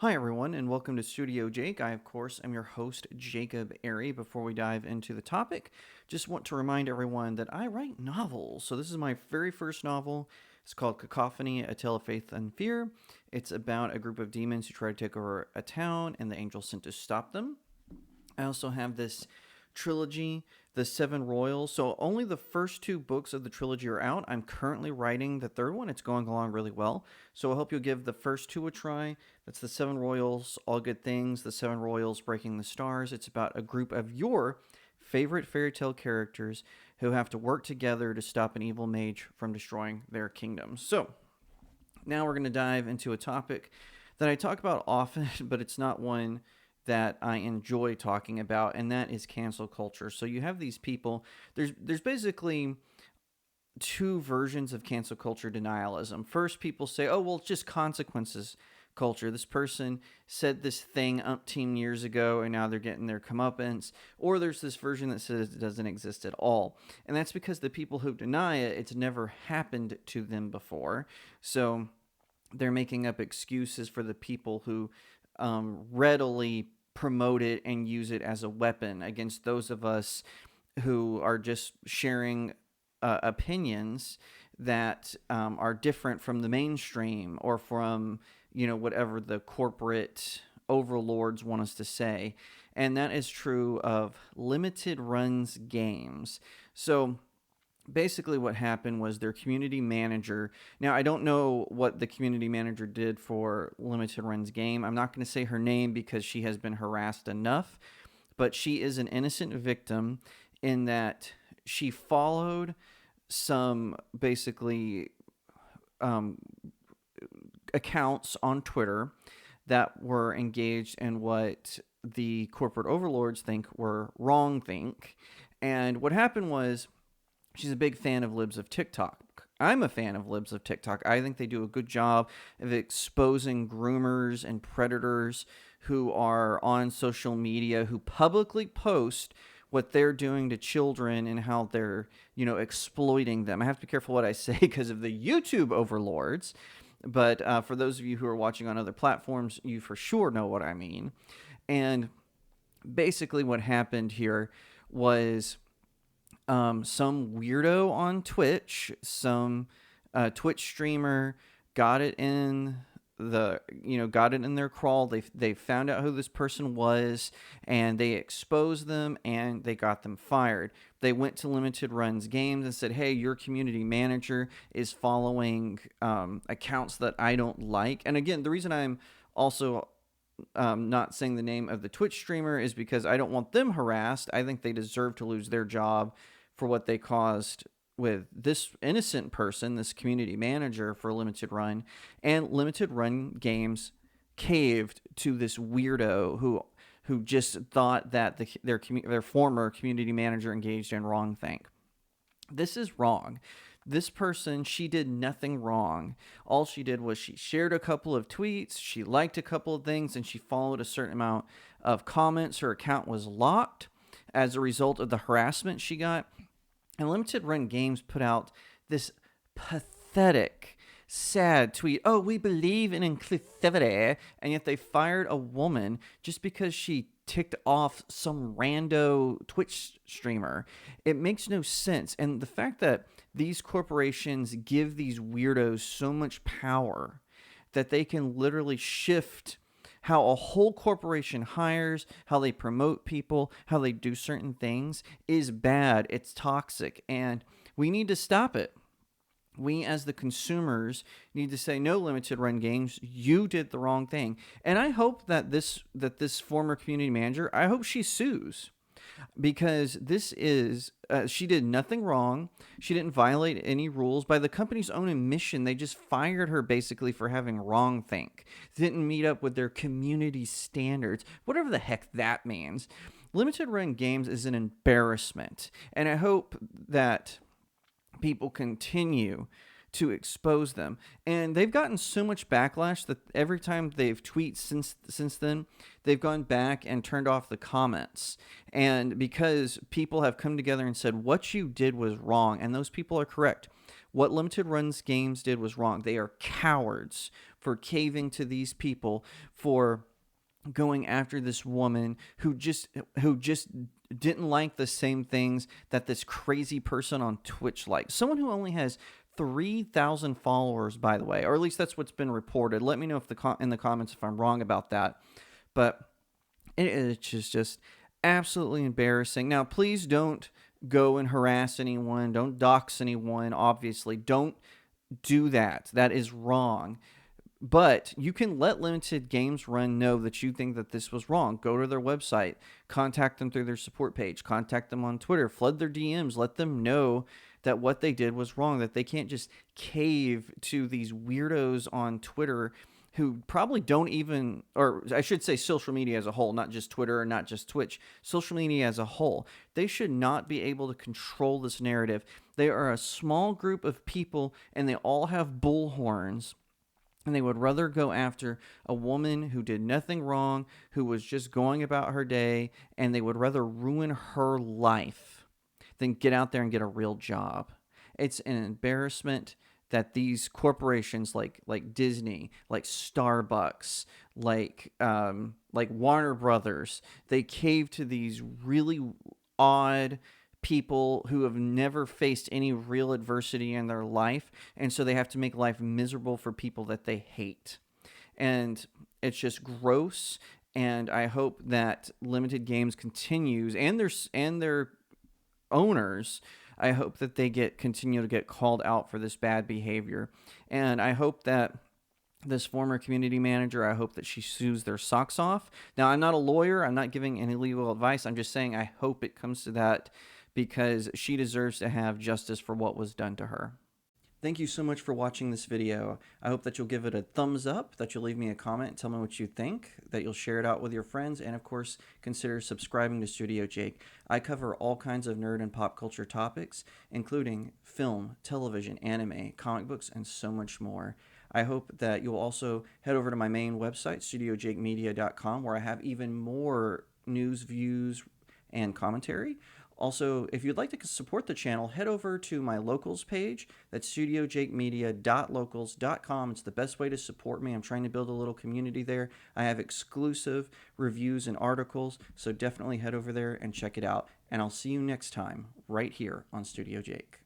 Hi, everyone, and welcome to Studio Jake. I, of course, am your host, Jacob Airy. Before we dive into the topic, just want to remind everyone that I write novels. So, this is my very first novel. It's called Cacophony, A Tale of Faith and Fear. It's about a group of demons who try to take over a town, and the angel sent to stop them. I also have this trilogy, The Seven Royals. So only the first two books of the trilogy are out. I'm currently writing the third one. It's going along really well. So I hope you'll give the first two a try. That's The Seven Royals, All Good Things, The Seven Royals, Breaking the Stars. It's about a group of your favorite fairy tale characters who have to work together to stop an evil mage from destroying their kingdom. So now we're going to dive into a topic that I talk about often, but it's not one that I enjoy talking about, and that is cancel culture. So you have these people. There's basically two versions of cancel culture denialism. First, people say, "Oh, well, it's just consequences culture. This person said this thing umpteen years ago, and now they're getting their comeuppance." Or there's this version that says it doesn't exist at all, and that's because the people who deny it, it's never happened to them before. So they're making up excuses for the people who readily promote it and use it as a weapon against those of us who are just sharing opinions that are different from the mainstream or from whatever the corporate overlords want us to say. And that is true of limited runs games. So basically what happened was their community manager. Now, I don't know what the community manager did for Limited Run's game. I'm not going to say her name because she has been harassed enough, but she is an innocent victim in that she followed some basically accounts on Twitter that were engaged in what the corporate overlords think were wrong think. And what happened was, she's a big fan of libs of TikTok. I'm a fan of libs of TikTok. I think they do a good job of exposing groomers and predators who are on social media, who publicly post what they're doing to children and how they're, exploiting them. I have to be careful what I say because of the YouTube overlords. But for those of you who are watching on other platforms, you for sure know what I mean. And basically what happened here was some weirdo on Twitch, some Twitch streamer got it in their crawl. They found out who this person was, and they exposed them, and they got them fired. They went to Limited Runs Games and said, "Hey, your community manager is following accounts that I don't like." And again, the reason I'm also not saying the name of the Twitch streamer is because I don't want them harassed. I think they deserve to lose their job for what they caused with this innocent person, this community manager for Limited Run. And Limited Run Games caved to this weirdo who just thought that their former community manager engaged in wrong thing. This is wrong. This person, she did nothing wrong. All she did was she shared a couple of tweets, she liked a couple of things, and she followed a certain amount of comments. Her account was locked as a result of the harassment she got. And Limited Run Games put out this pathetic, sad tweet. "Oh, we believe in inclusivity," and yet they fired a woman just because she ticked off some rando Twitch streamer. It makes no sense. And the fact that these corporations give these weirdos so much power that they can literally shift how a whole corporation hires, how they promote people, how they do certain things is bad. It's toxic, and we need to stop it. We as the consumers need to say, "No, Limited Run Games, you did the wrong thing." And I hope that this former community manager, I hope she sues, because this is she did nothing wrong. She didn't violate any rules. By the company's own admission, they just fired her basically for having wrong think. Didn't meet up with their community standards, whatever the heck that means. Limited Run Games is an embarrassment, and I hope that people continue to expose them. And they've gotten so much backlash that every time they've tweeted since then, they've gone back and turned off the comments. And because people have come together and said, "What you did was wrong," and those people are correct. What Limited Runs Games did was wrong. They are cowards for caving to these people, for going after this woman who just didn't like the same things that this crazy person on Twitch likes. Someone who only has 3,000 followers, by the way, or at least that's what's been reported. Let me know if in the comments if I'm wrong about that. But it's just absolutely embarrassing. Now, please don't go and harass anyone. Don't dox anyone. Obviously, don't do that. That is wrong. But you can let Limited Games Run know that you think that this was wrong. Go to their website, contact them through their support page, contact them on Twitter, flood their DMs, let them know that what they did was wrong, that they can't just cave to these weirdos on Twitter who probably don't even, or I should say social media as a whole, not just Twitter or not just Twitch, social media as a whole. They should not be able to control this narrative. They are a small group of people and they all have bullhorns. And they would rather go after a woman who did nothing wrong, who was just going about her day, and they would rather ruin her life than get out there and get a real job. It's an embarrassment that these corporations like Disney, like Starbucks, like Warner Brothers, they cave to these really odd people who have never faced any real adversity in their life, and so they have to make life miserable for people that they hate. And it's just gross, and I hope that Limited Games continues, and their owners, I hope that they continue to get called out for this bad behavior. And I hope that this former community manager, I hope that she sues their socks off. Now, I'm not a lawyer. I'm not giving any legal advice. I'm just saying I hope it comes to that, because she deserves to have justice for what was done to her. Thank you so much for watching this video. I hope that you'll give it a thumbs up, that you'll leave me a comment and tell me what you think, that you'll share it out with your friends, and of course, consider subscribing to StudioJake. I cover all kinds of nerd and pop culture topics, including film, television, anime, comic books, and so much more. I hope that you'll also head over to my main website, StudioJakeMedia.com, where I have even more news, views, and commentary. Also, if you'd like to support the channel, head over to my locals page. That's studiojakemedia.locals.com. It's the best way to support me. I'm trying to build a little community there. I have exclusive reviews and articles, so definitely head over there and check it out. And I'll see you next time right here on Studio Jake.